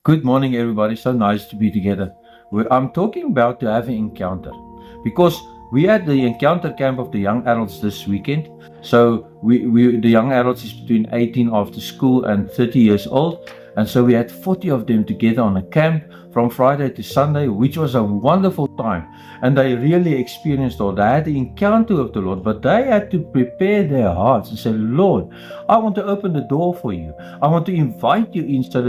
Good morning, everybody. So nice to be together. I'm talking about to have an encounter because we had the encounter camp of the young adults this weekend. So the young adults is between 18 after school and 30 years old. And so we had 40 of them together on a camp from Friday to Sunday, which was a wonderful time. And they really experienced all. They had the encounter with the Lord, but they had to prepare their hearts and say, Lord, I want to open the door for you. I want to invite you in so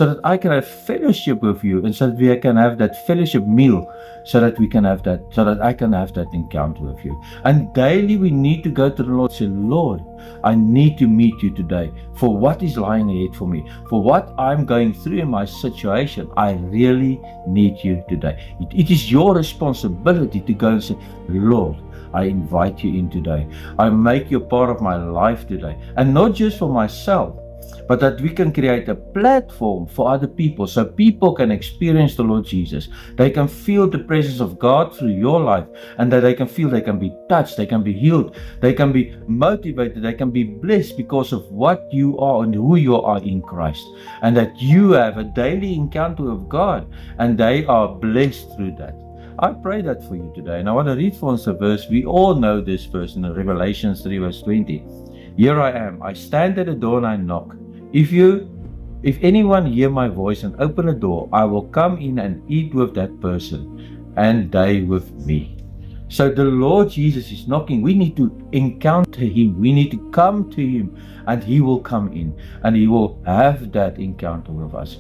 that I can have fellowship with you, and so that we can have that fellowship meal, so that I can have that encounter with you. And daily we need to go to the Lord and say, Lord, I need to meet you today for what is lying ahead for me, for what I'm going through in my situation. I really need you today. It is your responsibility to go and say, Lord, I invite you in today. I make you part of my life today. And not just for myself, but that we can create a platform for other people so people can experience the Lord Jesus. They can feel the presence of God through your life, and that they can feel they can be touched, they can be healed, they can be motivated, they can be blessed because of what you are and who you are in Christ, and that you have a daily encounter with God and they are blessed through that. I pray that for you today, and I want to read for us a verse. We all know this verse in Revelation 3 verse 20. Here I am, I stand at the door and I knock. If anyone hear my voice and open the door, I will come in and eat with that person, and they with me. So the Lord Jesus is knocking. We need to encounter Him. We need to come to Him, and He will come in, and He will have that encounter with us.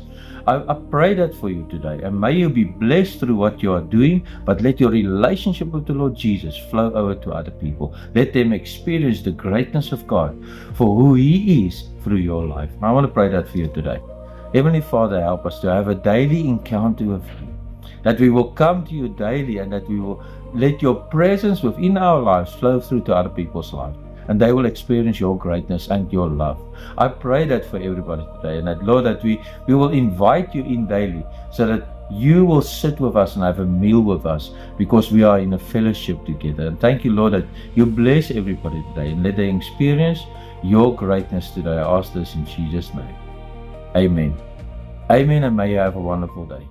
I pray that for you today, and may you be blessed through what you are doing, but let your relationship with the Lord Jesus flow over to other people. Let them experience the greatness of God for who He is through your life. I want to pray that for you today. Heavenly Father, help us to have a daily encounter with You, that we will come to You daily, and that we will let Your presence within our lives flow through to other people's lives, and they will experience Your greatness and Your love. I pray that for everybody today, and that, Lord, that we will invite You in daily, so that You will sit with us and have a meal with us, because we are in a fellowship together. And thank You, Lord, that You bless everybody today, and let them experience Your greatness today. I ask this in Jesus' name. Amen. Amen, and may you have a wonderful day.